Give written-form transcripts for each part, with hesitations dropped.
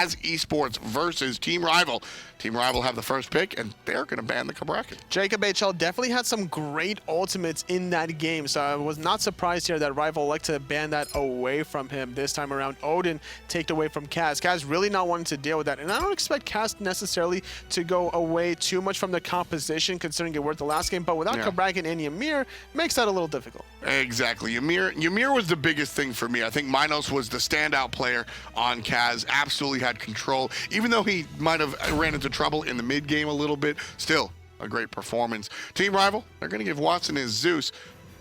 CAZ Esports versus Team Rival. Team Rival have the first pick, and they're going to ban the Kraken. Jacob HL definitely had some great ultimates in that game, so I was not surprised here that Rival elected to ban that away from him this time around. Odin take away from CAZ. CAZ really not wanting to deal with that, and I don't expect CAZ necessarily to go away too much from the composition considering it worked the last game, but without Kraken and Ymir, makes that a little difficult. Exactly. Ymir was the biggest thing for me. I think Minos was the standout player on CAZ, absolutely had control, even though he might have ran into trouble in the mid game a little bit. Still a great performance. Team Rival, they're going to give Watson his Zeus.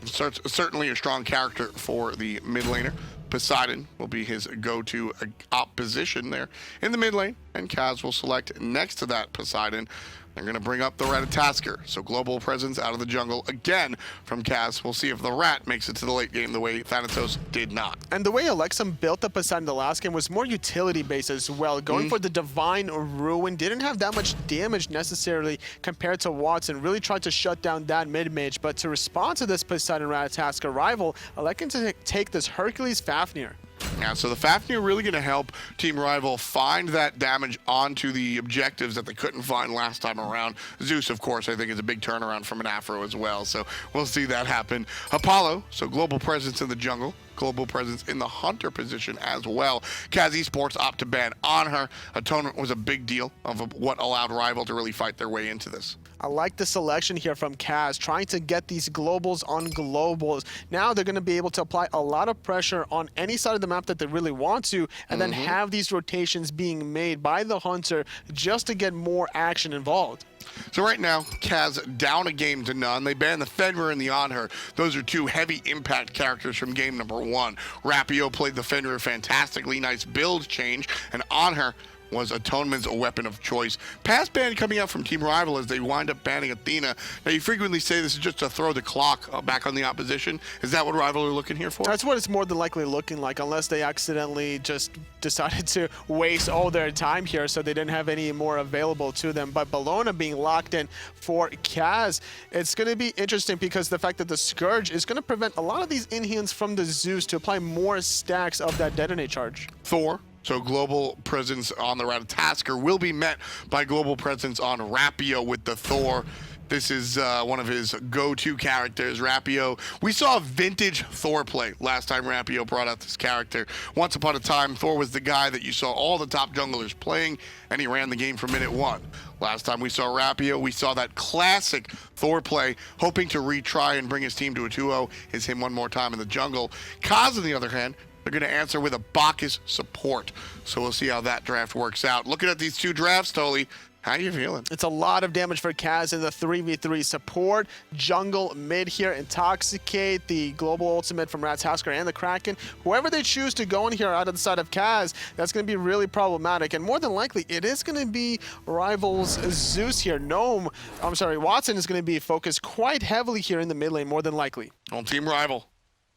Certainly a strong character for the mid laner. Poseidon will be his go-to opposition there in the mid lane, and CAZ will select next to that Poseidon. They're going to bring up the Ratatasker, so global presence out of the jungle again from CAZ. We'll see if the Rat makes it to the late game the way Thanatos did not. And the way Alexum built up Poseidon the last game was more utility-based as well. Going for the Divine Ruin, didn't have that much damage necessarily compared to Watson. Really tried to shut down that mid-mage, but to respond to this Poseidon Ratatasker Rival, electing to take this Hercules Fafnir. Yeah, so the Fafnir really going to help Team Rival find that damage onto the objectives that they couldn't find last time around. Zeus, of course, I think is a big turnaround from an Afro as well, so we'll see that happen. Apollo, so global presence in the jungle, global presence in the Hunter position as well. CAZ Esports opt to ban on her. Atonement was a big deal of what allowed Rival to really fight their way into this. I like the selection here from CAZ, trying to get these globals on globals. Now they're going to be able to apply a lot of pressure on any side of the map that they really want to, and then have these rotations being made by the Hunter just to get more action involved. So right now, CAZ down a game to none. They ban the Fenrir and the Onher. Those are two heavy impact characters from game number 1. Rapio played the Fenrir fantastically, nice build change, and Onher was Atonement's a weapon of choice. Pass ban coming out from Team Rival as they wind up banning Athena. Now, you frequently say this is just to throw the clock back on the opposition. Is that what Rival are looking here for? That's what it's more than likely looking like, unless they accidentally just decided to waste all their time here so they didn't have any more available to them. But Bellona being locked in for CAZ, it's going to be interesting because the fact that the Scourge is going to prevent a lot of these inhans from the Zeus to apply more stacks of that Detonate charge. Thor. So global presence on the Ratatasker will be met by global presence on Rapio with the Thor. This is one of his go-to characters, Rapio. We saw a vintage Thor play last time Rapio brought out this character. Once upon a time, Thor was the guy that you saw all the top junglers playing, and he ran the game from minute 1. Last time we saw Rapio, we saw that classic Thor play, hoping to retry and bring his team to a 2-0, is him one more time in the jungle. CAZ, on the other hand, they're going to answer with a Bacchus support. So we'll see how that draft works out. Looking at these two drafts, Toli, how you feeling? It's a lot of damage for CAZ in the 3v3 support. Jungle mid here, Intoxicate, the global ultimate from Ratatasker and the Kraken. Whoever they choose to go in here out of the side of CAZ, that's going to be really problematic. And more than likely, it is going to be Rival's Zeus here. Watson is going to be focused quite heavily here in the mid lane, more than likely. On Team Rival.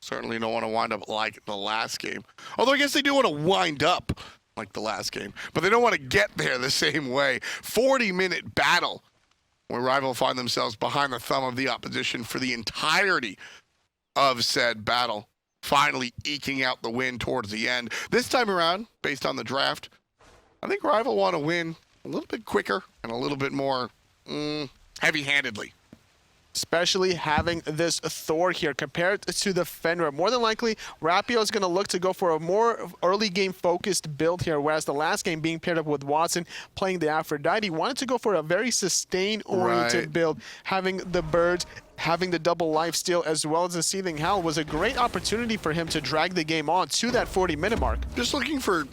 Certainly don't want to wind up like the last game. Although I guess they do want to wind up like the last game. But they don't want to get there the same way. 40-minute battle where Rival find themselves behind the thumb of the opposition for the entirety of said battle. Finally eking out the win towards the end. This time around, based on the draft, I think Rival want to win a little bit quicker and a little bit more heavy-handedly. Especially having this Thor here compared to the Fenrir. More than likely, Rapio is going to look to go for a more early game focused build here, whereas the last game being paired up with Watson playing the Aphrodite, wanted to go for a very sustain-oriented build. Having the birds, having the double lifesteal, as well as the Seething Hell was a great opportunity for him to drag the game on to that 40-minute mark. Just looking for,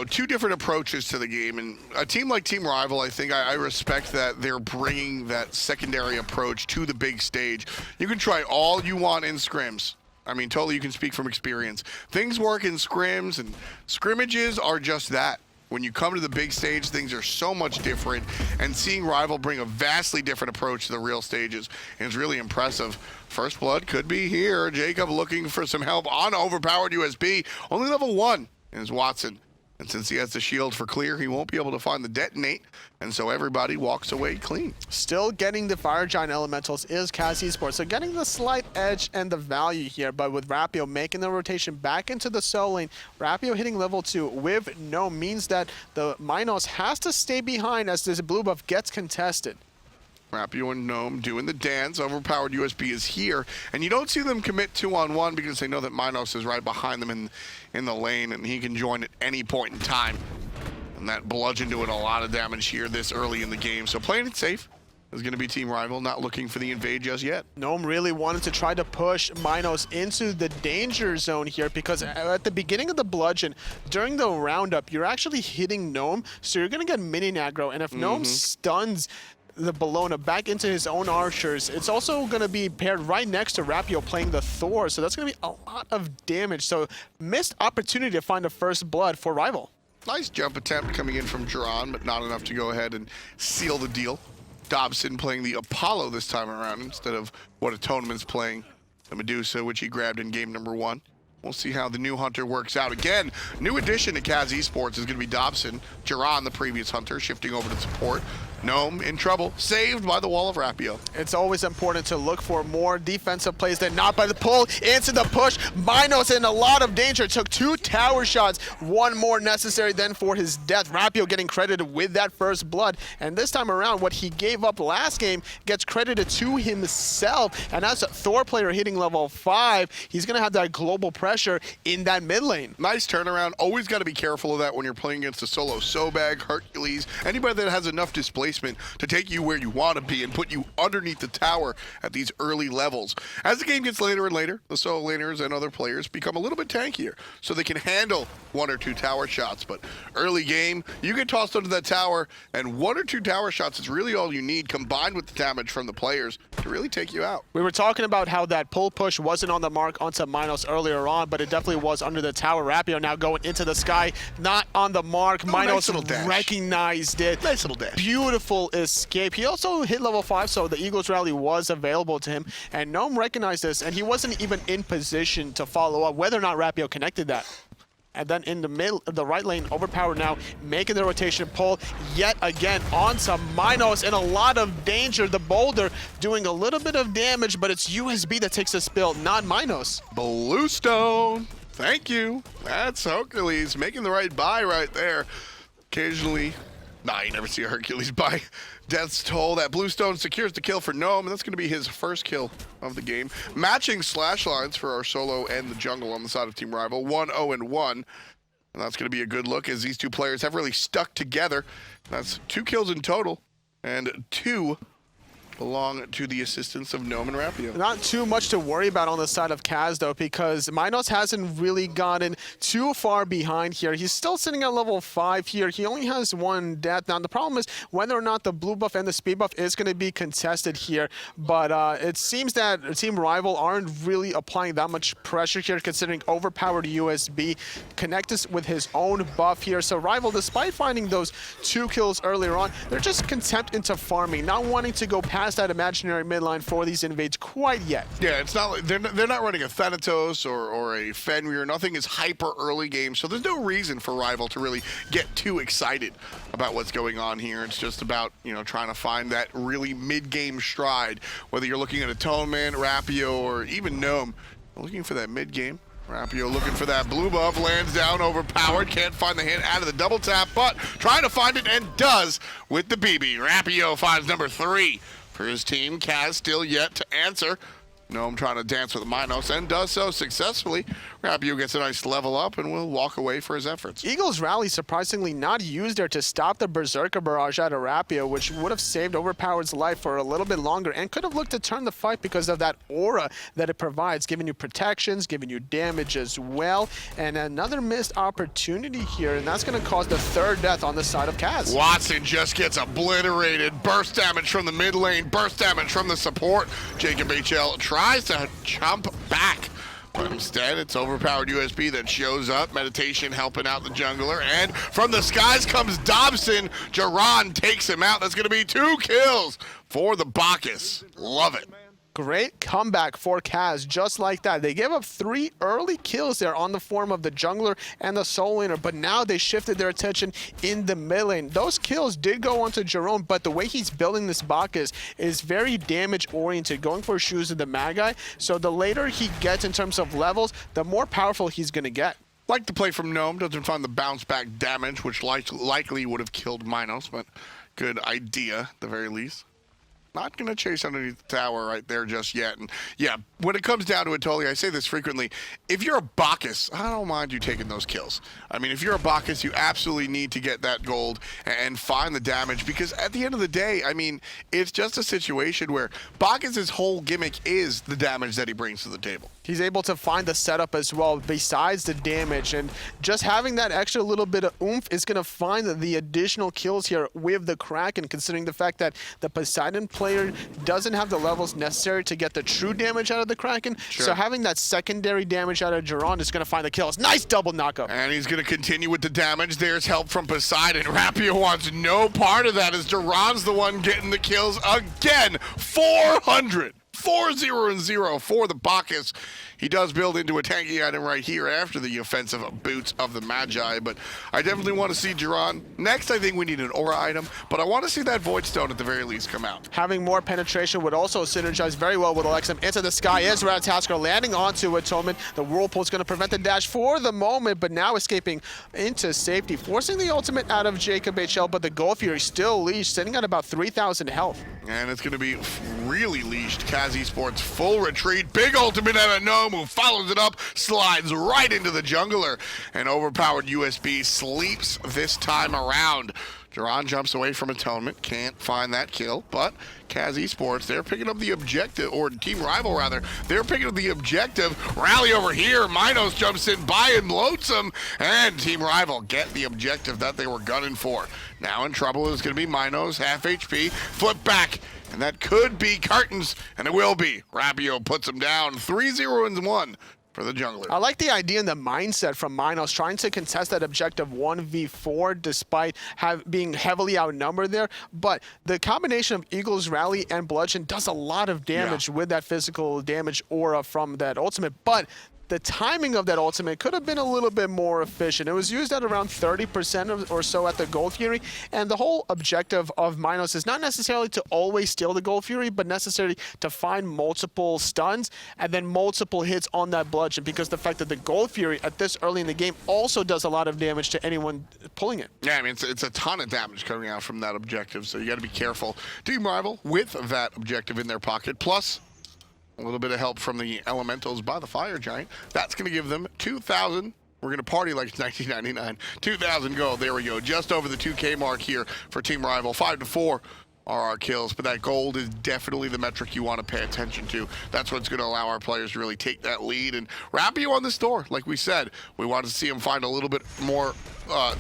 two different approaches to the game, and a team like Team Rival, I think I respect that they're bringing that secondary approach to the big stage. You can try all you want in scrims. I mean, totally, you can speak from experience. Things work in scrims, and scrimmages are just that. When you come to the big stage, things are so much different, and seeing Rival bring a vastly different approach to the real stages is really impressive. First blood could be here. Jacob looking for some help on overpowered USB. Only level 1 is Watson. And since he has the shield for clear, he won't be able to find the detonate, and so everybody walks away clean. Still getting the Fire Giant Elementals is CAZ Esports, so getting the slight edge and the value here, but with Rapio making the rotation back into the solo lane, Rapio hitting level 2 with no means that the Minos has to stay behind as this blue buff gets contested. Rapio and Gnome doing the dance. Overpowered USB is here, and you don't see them commit 2-on-1 because they know that Minos is right behind them in the lane, and he can join at any point in time. And that bludgeon doing a lot of damage here this early in the game. So playing it safe is going to be Team Rival, not looking for the invade just yet. Gnome really wanted to try to push Minos into the danger zone here because at the beginning of the bludgeon, during the roundup, you're actually hitting Gnome, so you're going to get minion aggro, and if Gnome stuns the Bologna back into his own archers, it's also going to be paired right next to Rapio playing the Thor, so that's going to be a lot of damage. So missed opportunity to find a first blood for Rival. Nice jump attempt coming in from Duran, but not enough to go ahead and seal the deal. Dobson playing the Apollo this time around instead of what Atonement's playing, the Medusa, which he grabbed in game number 1. We'll see how the new Hunter works out. Again, new addition to CAZ Esports is going to be Dobson. Duran, the previous Hunter, shifting over to support. Gnome in trouble, saved by the wall of Rapio. It's always important to look for more defensive plays than not by the pull into the push. Minos in a lot of danger, took 2 tower shots, 1 more necessary then for his death. Rapio getting credited with that first blood, and this time around what he gave up last game gets credited to himself, and as a Thor player hitting level 5, he's going to have that global pressure in that mid lane. Nice turnaround. Always got to be careful of that when you're playing against a solo Sobag, Hercules, anybody that has enough displacement to take you where you want to be and put you underneath the tower at these early levels. As the game gets later and later, the solo laners and other players become a little bit tankier, so they can handle 1 or 2 tower shots. But early game, you get tossed under that tower, and 1 or 2 tower shots is really all you need, combined with the damage from the players, to really take you out. We were talking about how that pull push wasn't on the mark onto Minos earlier on, but it definitely was under the tower. Rapio now going into the sky, not on the mark. Minos nice recognized it. Nice little dash. Beautiful escape. He also hit level 5, so the Eagles rally was available to him, and Gnome recognized this, and he wasn't even in position to follow up whether or not Rapio connected that. And then in the middle, the right lane, Overpowered now making the rotation pull yet again onto Minos in a lot of danger. The boulder doing a little bit of damage, but it's USB that takes the spill, not Minos. Bluestone, thank you. That's Hercules making the right buy right there. Occasionally, nah, you never see a Hercules buy. Death's Toll. That Bluestone secures the kill for Gnome, and that's going to be his first kill of the game. Matching slash lines for our solo and the jungle on the side of Team Rival. 1-0-1. And that's going to be a good look as these 2 players have really stuck together. That's 2 kills in total, and 2 belong to the assistance of Gnome and Rapio. Not too much to worry about on the side of CAZ, though, because Minos hasn't really gotten too far behind here. He's still sitting at level 5 here. He only has 1 death. Now, the problem is whether or not the blue buff and the speed buff is going to be contested here, but it seems that Team Rival aren't really applying that much pressure here, considering Overpowered USB connected with his own buff here. So Rival, despite finding those 2 kills earlier on, they're just content into farming, not wanting to go past that imaginary midline for these invades quite yet. Yeah, it's not like they're not running a Thanatos or a Fenrir. Nothing is hyper early game, so there's no reason for Rival to really get too excited about what's going on here. It's just about, you know, trying to find that really mid-game stride, whether you're looking at Atonement, Rapio, or even Gnome. Looking for that mid-game. Rapio looking for that blue buff, lands down, Overpowered, can't find the hit out of the double tap, but trying to find it and does with the BB. Rapio finds number 3 for his team. CAZ still yet to answer. Gnome trying to dance with Minos and does so successfully. Rapio gets a nice level up and will walk away for his efforts. Eagles rally surprisingly not used there to stop the Berserker barrage out of Rapio, which would have saved Overpowered's life for a little bit longer and could have looked to turn the fight because of that aura that it provides, giving you protections, giving you damage as well. And another missed opportunity here, and that's going to cause the 3rd death on the side of CAZ. Watson just gets obliterated. Burst damage from the mid lane, burst damage from the support. Jacob HL tries to jump back, but instead it's Overpowered USB that shows up. Meditation helping out the jungler, and from the skies comes Dobson. Duran takes him out. That's going to be 2 kills for the Bacchus. Love it. Great comeback for CAZ, just like that. They gave up 3 early kills there on the form of the jungler and the soul laner, but now they shifted their attention in the mid lane. Those kills did go onto Jerome, but the way he's building this Bacchus is very damage-oriented, going for shoes of the Magi. So the later he gets in terms of levels, the more powerful he's going to get. Like the play from Gnome, doesn't find the bounce back damage, which likely would have killed Minos, but good idea at the very least. Not going to chase underneath the tower right there just yet. And yeah, when it comes down to it, totally, I say this frequently, if you're a Bacchus, I don't mind you taking those kills. I mean, if you're a Bacchus, you absolutely need to get that gold and find the damage, because at the end of the day, I mean, it's just a situation where Bacchus' whole gimmick is the damage that he brings to the table. He's able to find the setup as well besides the damage, and just having that extra little bit of oomph is going to find the additional kills here with the Kraken, considering the fact that the Poseidon player doesn't have the levels necessary to get the true damage out of the Kraken. Sure. So having that secondary damage out of Duran is going to find the kills. Nice double knockup. And he's going to continue with the damage. There's help from Poseidon. Rapio wants no part of that as Duran's the one getting the kills again. 400. 4-0-0 for the Bacchus. He does build into a tanky item right here after the offensive boots of the Magi, but I definitely want to see Duran. Next, I think we need an aura item, but I want to see that Void Stone at the very least come out. Having more penetration would also synergize very well with Alexim. Into the sky is Ratatasker landing onto Atonement. The Whirlpool is going to prevent the dash for the moment, but now escaping into safety, forcing the ultimate out of Jacob HL, but the Gold Fury still leashed, sitting at about 3,000 health. And it's going to be really leashed. CAZ Esports full retreat. Big ultimate out of Gnome, who follows it up, slides right into the jungler. And overpowered USB sleeps this time around. Duran jumps away from Atonement, can't find that kill, but CAZ Esports, they're picking up the objective, or Team Rival rather, they're picking up the objective. Rally over here, Minos jumps in by and loads him, and Team Rival get the objective that they were gunning for. Now in trouble is going to be Minos, half HP, flip back, and that could be Curtains, and it will be. Rapio puts him down, 3-0-1. For the jungler. I like the idea and the mindset from Minos trying to contest that objective 1v4 despite being heavily outnumbered there. But the combination of Eagle's Rally and Bludgeon does a lot of damage with that physical damage aura from that ultimate. But the timing of that ultimate could have been a little bit more efficient. It was used at around 30% or so at the Gold Fury, and the whole objective of Minos is not necessarily to always steal the Gold Fury, but necessarily to find multiple stuns and then multiple hits on that Bludgeon, because the fact that the Gold Fury at this early in the game also does a lot of damage to anyone pulling it. Yeah, I mean, it's a ton of damage coming out from that objective, so you got to be careful. Team Rival with that objective in their pocket, plus a little bit of help from the elementals by the Fire Giant. That's going to give them 2,000. We're going to party like it's 1999. 2,000 gold. There we go. Just over the 2K mark here for Team Rival. 5-4 are our kills, but that gold is definitely the metric you want to pay attention to. That's what's going to allow our players to really take that lead. And Rapio on this door, like we said, we wanted to see him find a little bit more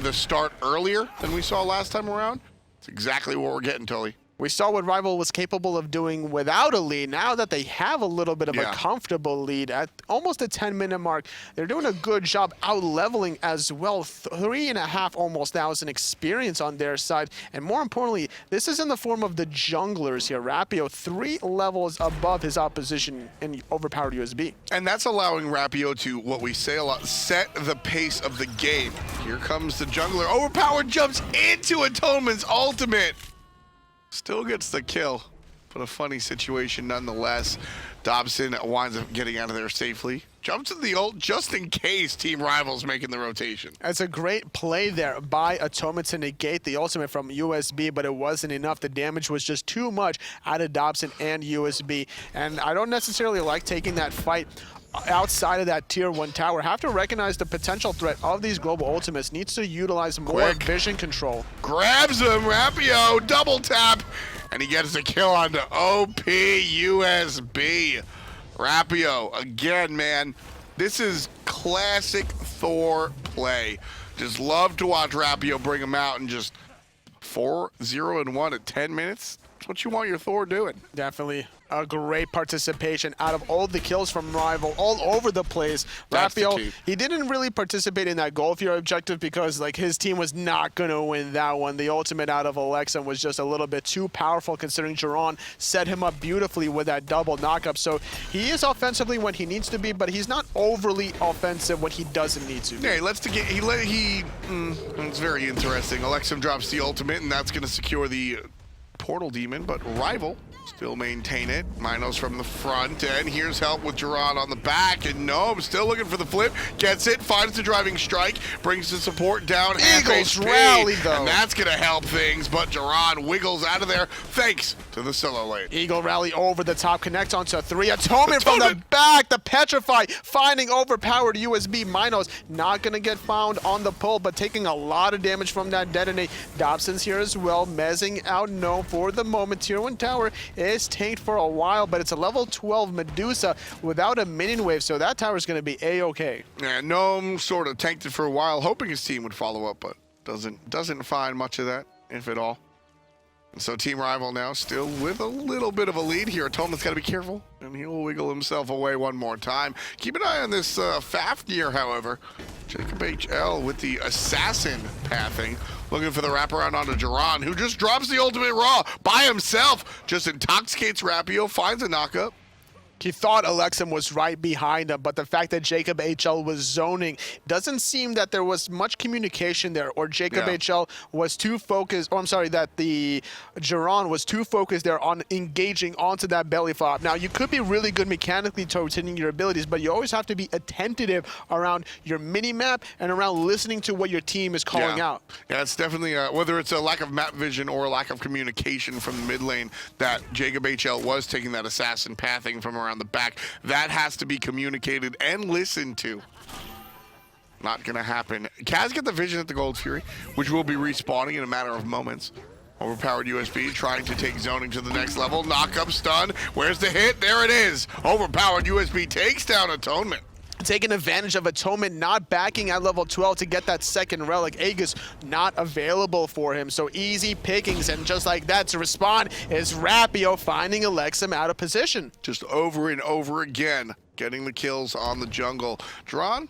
the start earlier than we saw last time around. It's exactly what we're getting, Tully. We saw what Rival was capable of doing without a lead. Now that they have a little bit of a comfortable lead at almost the 10-minute mark, they're doing a good job out-leveling as well. 3,500 almost thousand experience on their side. And more importantly, this is in the form of the junglers here. Rapio 3 levels above his opposition in overpowered USB. And that's allowing Rapio to, what we say a lot, set the pace of the game. Here comes the jungler. Overpowered jumps into Atonement's ultimate. Still gets the kill, but a funny situation nonetheless. Dobson winds up getting out of there safely. Jumps in the ult just in case Team Rival's making the rotation. That's a great play there by Atonement to negate the ultimate from USB, but it wasn't enough. The damage was just too much out of Dobson and USB. And I don't necessarily like taking that fight outside of that tier 1 tower. Have to recognize the potential threat of these global ultimates. Needs to utilize more vision control. Grabs him, Rapio, double tap, and he gets a kill onto OP USB. Rapio, again, man, this is classic Thor play. Just love to watch Rapio bring him out and just 4-0-1 at 10 minutes. That's what you want your Thor doing. Definitely. a great participation out of all the kills from Rival all over the place. That's the Rapio, key. he didn't really participate in that goal fear objective because like his team was not going to win that one. The ultimate out of Alexa was just a little bit too powerful considering Jiron set him up beautifully with that double knockup. So he is offensively when he needs to be, but he's not overly offensive when he doesn't need to be. Yeah, it's very interesting. Alexim drops the ultimate, and that's going to secure the Portal Demon, but Rival still maintain it. Minos from the front, and here's help with Gerard on the back, and Gnome still looking for the flip, gets it, finds the driving strike, brings the support down. Eagles HP, rally, though. and that's going to help things, but Gerard wiggles out of there thanks to the solo lane. Eagle rally over the top, connects onto 3. Atonement from the back, the Petrify, finding overpowered USB. Minos not going to get found on the pull, but taking a lot of damage from that detonate. Dobson's here as well, mezzing out Gnome for the moment. Tier 1 tower is tanked for a while, but it's a level 12 Medusa without a minion wave, so that tower is going to be A-okay. Yeah, Gnome sort of tanked it for a while, hoping his team would follow up, but doesn't find much of that, if at all. And so Team Rival now still with a little bit of a lead here. Atonement's got to be careful, and he'll wiggle himself away one more time. Keep an eye on this Fafnir, however. Jacob HL with the assassin pathing, looking for the wraparound onto Jiron, who just drops the ultimate raw by himself. Just intoxicates Rapio, finds a knockup. He thought Alexim was right behind him, but the fact that Jacob HL was zoning doesn't seem that there was much communication there, or Jacob HL was too focused, or I'm sorry, that the Jiron was too focused there on engaging onto that belly flop. Now, you could be really good mechanically towards hitting your abilities, but you always have to be attentive around your mini-map and around listening to what your team is calling out. Yeah, it's definitely, whether it's a lack of map vision or a lack of communication from the mid lane, that Jacob HL was taking that assassin pathing from around the back. That has to be communicated and listened to. Not gonna happen. CAZ get the vision at the Gold Fury, which will be respawning in a matter of moments. Overpowered USB trying to take zoning to the next level. Knock up stun. Where's the hit? There it is. Overpowered USB takes down Atonement. Taking advantage of Atonement not backing at level 12 to get that second relic. Aegis not available for him, so easy pickings, and just like that to respond is Rapio finding Alexim out of position. Just over and over again, getting the kills on the jungle. Dron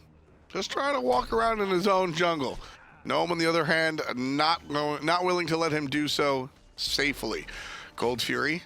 just trying to walk around in his own jungle. Gnome, on the other hand, not willing to let him do so safely. Gold Fury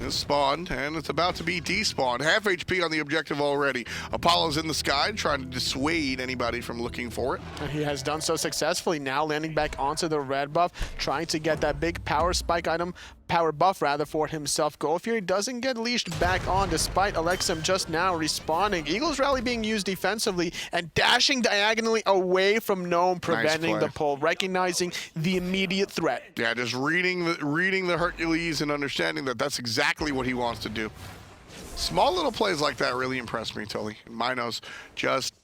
is spawned, and it's about to be despawned. Half HP on the objective already. Apollo's in the sky, trying to dissuade anybody from looking for it. And he has done so successfully, now landing back onto the red buff, trying to get that big power spike item, power buff rather, for himself. Gold Fury doesn't get leashed back on despite Alexim just now respawning. Eagles Rally being used defensively and dashing diagonally away from Gnome, preventing the pull, recognizing the immediate threat. Yeah, just reading the Hercules and understanding that that's exactly what he wants to do. Small little plays like that really impressed me, Tully. Minos just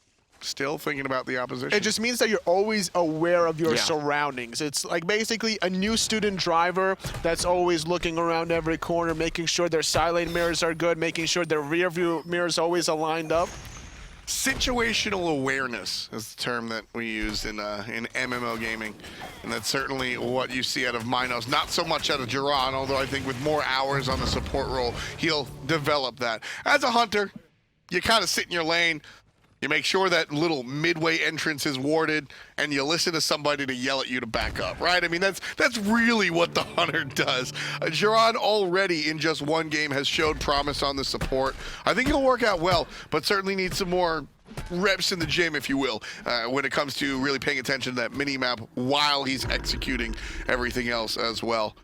still thinking about the opposition. It just means that you're always aware of your surroundings. It's like basically a new student driver that's always looking around every corner, making sure their side lane mirrors are good, making sure their rear view mirrors always aligned up. Situational awareness is the term that we use in MMO gaming, and that's certainly what you see out of Minos. Not so much out of Jiron, although I think with more hours on the support role, he'll develop that. As a hunter, you kind of sit in your lane. You make sure that little midway entrance is warded, and you listen to somebody to yell at you to back up, right? I mean, that's really what the hunter does. Jiron already in just one game has showed promise on the support. I think he'll work out well, but certainly needs some more reps in the gym, if you will, when it comes to really paying attention to that mini-map while he's executing everything else as well.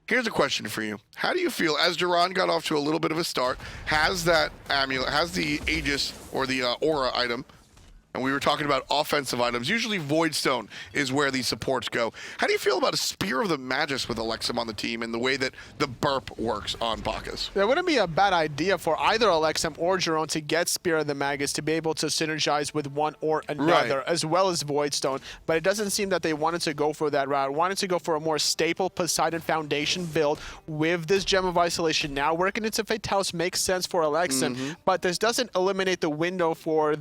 Here's a question for you. How do you feel as Jiron got off to a little bit of a start, has that amulet, has the Aegis or the aura item, and we were talking about offensive items. Usually Voidstone is where these supports go. How do you feel about a Spear of the Magus with Alexim on the team and the way that the burp works on Bacchus? It wouldn't be a bad idea for either Alexim or Jiron to get Spear of the Magus to be able to synergize with one or another, as well as Voidstone. But it doesn't seem that they wanted to go for that route. Wanted to go for a more staple Poseidon Foundation build with this Gem of Isolation now working into Fate House makes sense for Alexim, but this doesn't eliminate the window for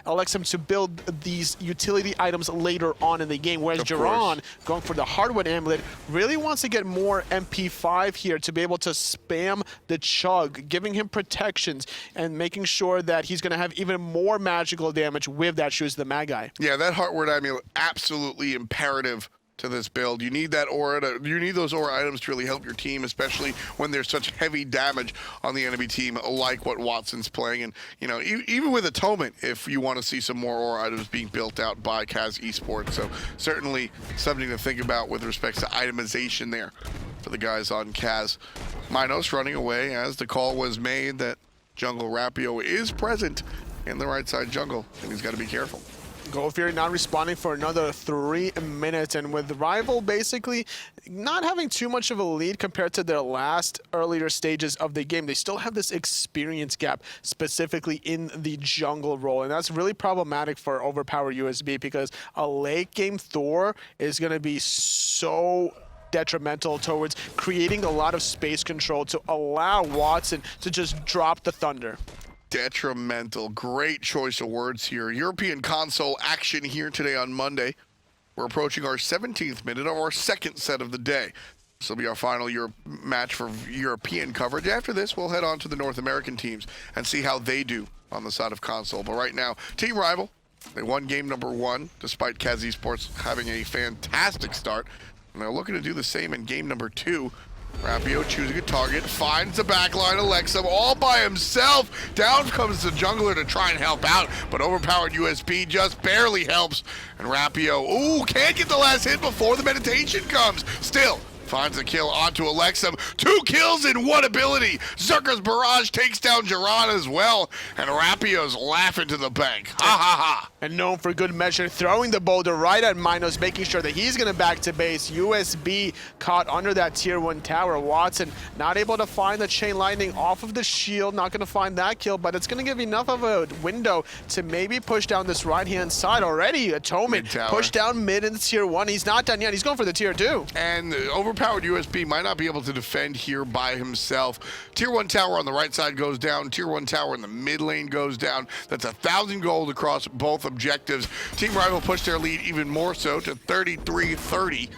Alexum to build these utility items later on in the game, whereas Jiron, going for the hardwood amulet, really wants to get more MP5 here to be able to spam the chug, giving him protections and making sure that he's going to have even more magical damage with that Shoes the Magi. Yeah, that hardwood amulet absolutely imperative to this build. You need that aura. You need those aura items to really help your team, especially when there's such heavy damage on the enemy team, like what Watson's playing. And you know, even with Atonement, if you want to see some more aura items being built out by CAZ Esports, so certainly something to think about with respect to itemization there for the guys on CAZ. Minos running away as the call was made that Jungle Rapio is present in the right side jungle, and he's got to be careful. Gold Fury not responding for another 3 minutes, and with Rival basically not having too much of a lead compared to their last earlier stages of the game, they still have this experience gap, specifically in the jungle role, and that's really problematic for Overpowered USB because a late game Thor is going to be so detrimental towards creating a lot of space control to allow Watson to just drop the thunder. Detrimental. Great choice of words here. European console action here today on Monday. We're approaching our 17th minute of our second set of the day. This will be our final match for European coverage. After this, we'll head on to the North American teams and see how they do on the side of console. But right now, Team Rival, they won game number 1, despite CAZ Esports having a fantastic start. And they're looking to do the same in game number 2. Rapio choosing a target, finds the backline, Alexum all by himself. Down comes the jungler to try and help out, but Overpowered USB just barely helps. And Rapio, ooh, can't get the last hit before the meditation comes. Still, finds the kill onto Alexum. 2 kills in 1 ability. Zerka's Barrage takes down Jiron as well, and Rapio's laughing to the bank. Ha ha ha. And known for good measure, throwing the boulder right at Minos, making sure that he's going to back to base. USB caught under that tier 1 tower. Watson not able to find the chain lightning off of the shield, not going to find that kill, but it's going to give enough of a window to maybe push down this right-hand side already. Atonement push down mid in the tier 1. He's not done yet. He's going for the tier 2. And Overpowered USB might not be able to defend here by himself. Tier 1 tower on the right side goes down. Tier 1 tower in the mid lane goes down. That's 1,000 gold across both objectives. Team Rival pushed their lead even more so to 33-30.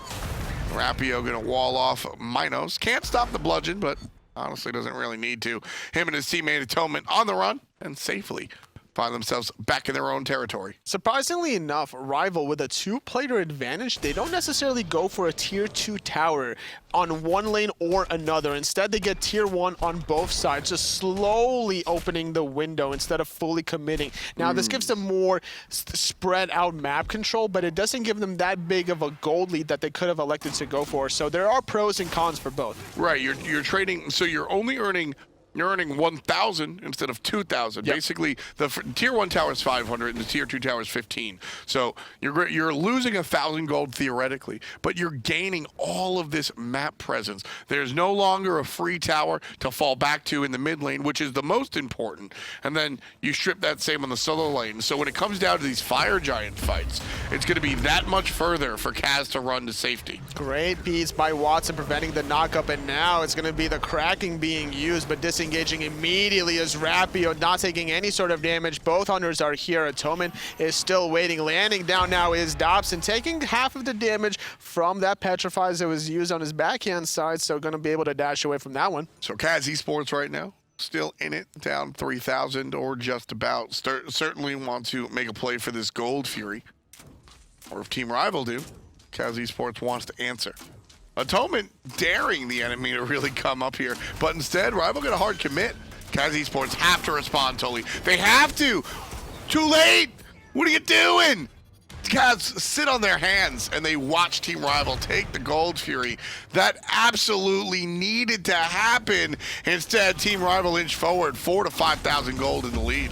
Rapio gonna wall off Minos. Can't stop the bludgeon, but honestly doesn't really need to. Him and his teammate Atonement on the run and safely find themselves back in their own territory. Surprisingly enough, Rival with a 2-player advantage, they don't necessarily go for a tier 2 tower on one lane or another. Instead, they get tier 1 on both sides, just slowly opening the window instead of fully committing. Now, this gives them more spread out map control, but it doesn't give them that big of a gold lead that they could have elected to go for. So there are pros and cons for both. Right, you're trading, so you're only earning 1,000 instead of 2,000. Yep. Basically, the tier 1 tower is 500 and the tier 2 tower is 15. So you're losing 1,000 gold theoretically, but you're gaining all of this map presence. There's no longer a free tower to fall back to in the mid lane, which is the most important. And then you strip that same on the solo lane. So when it comes down to these fire giant fights, it's going to be that much further for CAZ to run to safety. Great piece by Watson preventing the knockup, and now it's going to be the cracking being used, but disengaging immediately as Rapio not taking any sort of damage. Both hunters are here. Atonement is still waiting. Landing down now is Dobson, taking half of the damage from that Petrifies that was used on his backhand side, so going to be able to dash away from that one. So CAZ Esports right now, still in it, down 3,000 or just about. Certainly want to make a play for this Gold Fury. Or if Team Rival do, CAZ Esports wants to answer. Atonement daring the enemy to really come up here, but instead, Rival get a hard commit. CAZ Esports have to respond totally. They have to! Too late! What are you doing? CAZ sit on their hands and they watch Team Rival take the Gold Fury. That absolutely needed to happen. Instead, Team Rival inch forward, 4,000 to 5,000 gold in the lead.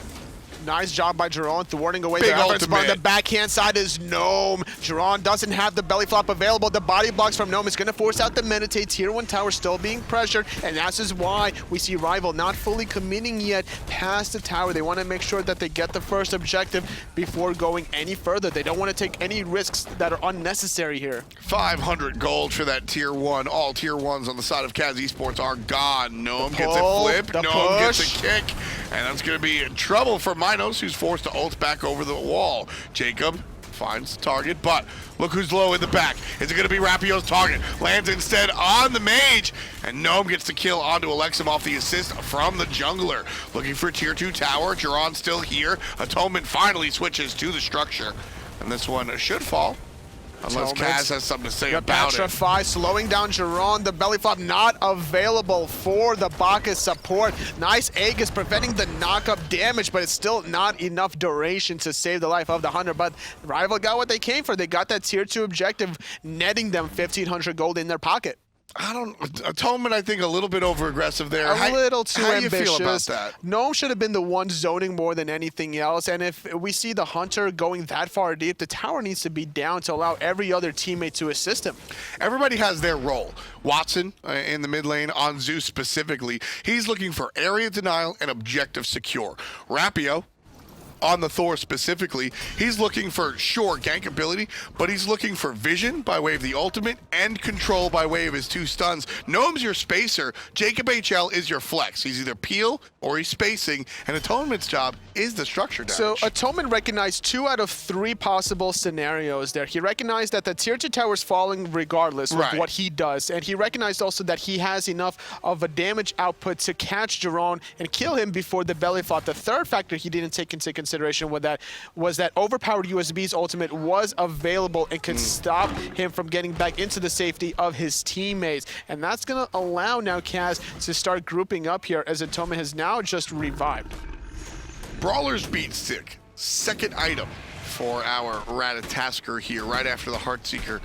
Nice job by Jiron, thwarting away their efforts. But on the backhand side is Gnome. Jiron doesn't have the belly flop available. The body blocks from Gnome is going to force out the meditate. Tier 1 tower still being pressured, and that's is why we see Rival not fully committing yet past the tower. They want to make sure that they get the first objective before going any further. They don't want to take any risks that are unnecessary here. 500 gold for that tier 1. All tier 1s on the side of CAZ Esports are gone. Gnome gets a flip. Gnome gets a kick, and that's going to be trouble for my Minos, who's forced to ult back over the wall. Jacob finds the target, but look who's low in the back. Is it going to be Rapio's target? Lands instead on the mage, and Gnome gets the kill onto Alexim off the assist from the jungler. Looking for tier 2 tower. Jiron still here. Atonement finally switches to the structure, and this one should fall. Unless CAZ has something to say about it. Petrify slowing down Jiron. The belly flop not available for the Bacchus support. Nice Aegis preventing the knock-up damage, but it's still not enough duration to save the life of the Hunter. But Rival got what they came for. They got that tier 2 objective, netting them 1,500 gold in their pocket. Atonement, I think, a little bit over-aggressive there. A little too ambitious. How do you feel about that? Gnome should have been the one zoning more than anything else, and if we see the Hunter going that far deep, the tower needs to be down to allow every other teammate to assist him. Everybody has their role. Watson, in the mid lane, on Zeus specifically, he's looking for area denial and objective secure. Rapio, on the Thor specifically, he's looking for, sure, gank ability, but he's looking for vision by way of the ultimate and control by way of his 2 stuns. Gnome's your spacer. Jacob HL is your flex. He's either peel or he's spacing, and Atonement's job is the structure damage. So Atonement recognized 2 out of 3 possible scenarios there. He recognized that the tier 2 tower is falling regardless of what he does, and he recognized also that he has enough of a damage output to catch Jiron and kill him before the belly flop. The third factor he didn't take into consideration was that overpowered USB's ultimate was available and could stop him from getting back into the safety of his teammates. And that's going to allow now CAZ to start grouping up here as Atonement has now just revived. Brawler's Beat Stick, second item for our Ratatasker here, right after the Heartseeker.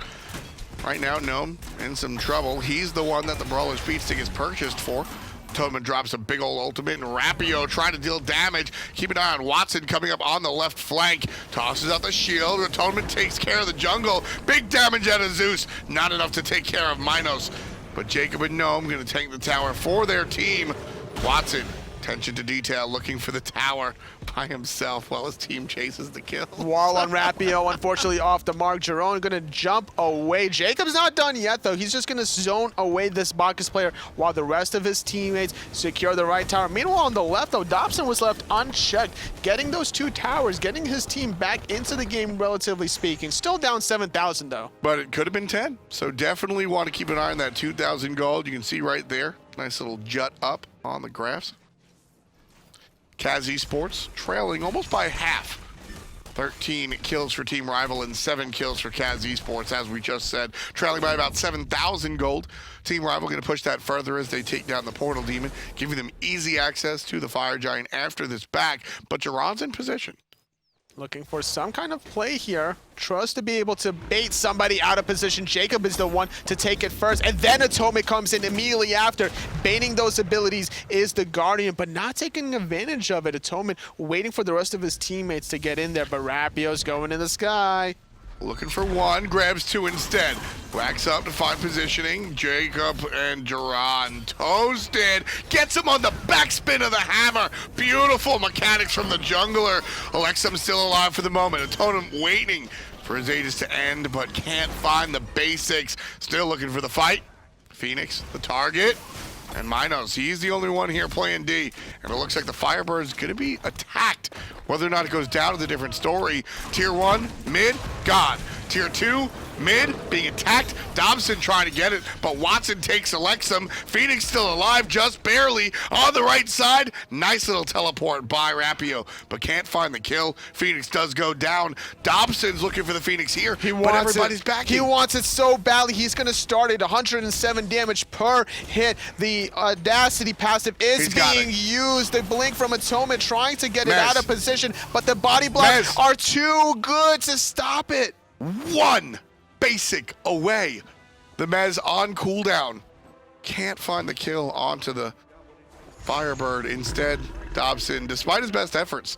Right now, Gnome in some trouble. He's the one that the Brawler's Beat Stick is purchased for. Atonement drops a big old ultimate, and Rapio trying to deal damage. Keep an eye on Watson coming up on the left flank. Tosses out the shield. Atonement takes care of the jungle. Big damage out of Zeus. Not enough to take care of Minos. But Jacob and Gnome going to tank the tower for their team. Watson, attention to detail, looking for the tower by himself while his team chases the kill. Wall on Rapio, unfortunately off the mark. Jiron going to jump away. Jacob's not done yet, though. He's just going to zone away this Bacchus player while the rest of his teammates secure the right tower. Meanwhile, on the left, though, Dobson was left unchecked. Getting those 2 towers, getting his team back into the game, relatively speaking. Still down 7,000, though. But it could have been 10, so definitely want to keep an eye on that 2,000 gold. You can see right there, nice little jut up on the graphs. CAZ Esports trailing almost by half. 13 kills for Team Rival and 7 kills for CAZ Esports, as we just said. Trailing by about 7,000 gold. Team Rival going to push that further as they take down the Portal Demon, giving them easy access to the Fire Giant after this back. But Jiron's in position. Looking for some kind of play here. Trust to be able to bait somebody out of position. Jacob is the one to take it first, and then Atomic comes in immediately after. Baiting those abilities is the Guardian, but not taking advantage of it. Atomic waiting for the rest of his teammates to get in there, but Rapio's going in the sky. Looking for 1, grabs 2 instead. Whacks up to find positioning. Jacob and Jiron toasted. Gets him on the backspin of the hammer. Beautiful mechanics from the jungler. Alexim still alive for the moment. Atonement waiting for his Aegis to end, but can't find the basics. Still looking for the fight. Phoenix, the target. And Minos, he's the only one here playing D. And it looks like the Firebird's going to be attacked. Whether or not it goes down is a different story. Tier 1, mid, gone. Tier 2, mid, being attacked. Dobson trying to get it, but Watson takes Alexim. Phoenix still alive, just barely. On the right side, nice little teleport by Rapio, but can't find the kill. Phoenix does go down. Dobson's looking for the Phoenix here, but everybody's back. He wants it so badly. He's going to start at 107 damage per hit. The Audacity passive is being used. The blink from Atonement trying to get it out of position, but the body blocks are too good to stop it. 1 basic away. The Mez on cooldown. Can't find the kill onto the Firebird. Instead, Dobson, despite his best efforts,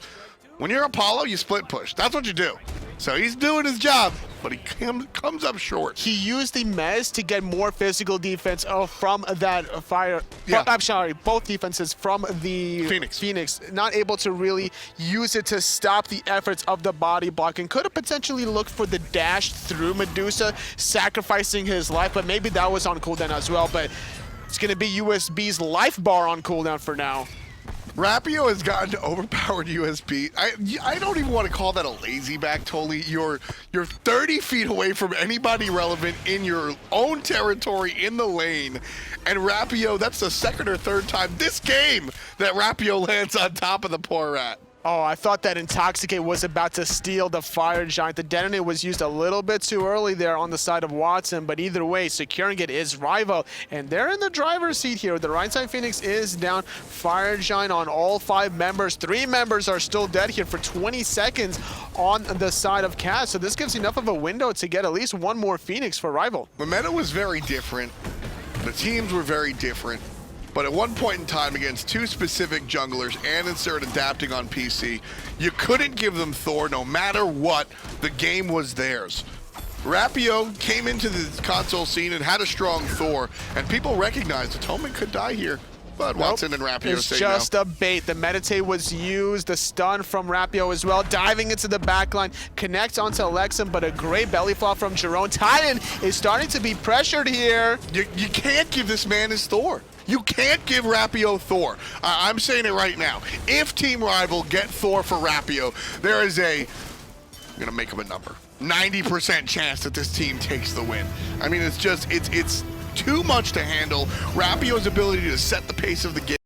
when you're Apollo, you split push. That's what you do. So he's doing his job, but he comes up short. He used the Mez to get more physical defense from that fire. Yeah. I'm sorry, both defenses from the Phoenix. Not able to really use it to stop the efforts of the body blocking. Could have potentially looked for the dash through Medusa, sacrificing his life, but maybe that was on cooldown as well. But it's going to be USB's life bar on cooldown for now. Rapio has gotten to overpowered USB. I don't even want to call that a lazy back, Toli. You're 30 feet away from anybody relevant in your own territory in the lane. And Rapio, that's the second or third time this game that Rapio lands on top of the poor rat. Oh, I thought that Intoxicate was about to steal the Fire Giant. The Detonate was used a little bit too early there on the side of Watson, but either way, securing it is Rival, and they're in the driver's seat here. The right side Phoenix is down. Fire Giant on all 5 members. 3 members are still dead here for 20 seconds on the side of CAZ, so this gives enough of a window to get at least one more Phoenix for Rival. The meta was very different. The teams were very different. But at one point in time, against 2 specific junglers and insert adapting on PC, you couldn't give them Thor no matter what. The game was theirs. Rapio came into the console scene and had a strong Thor, and people recognized Atonement could die here. But Watson and Rapio It's say just no. a bait. The meditate was used, the stun from Rapio as well, diving into the backline, connects onto Alexum, but a great belly flop from Jerome. Titan is starting to be pressured here. You can't give this man his Thor. You can't give Rapio Thor. I'm saying it right now. If Team Rival get Thor for Rapio, there is I'm gonna make him a number, 90% chance that this team takes the win. I mean, it's too much to handle. Rapio's ability to set the pace of the game.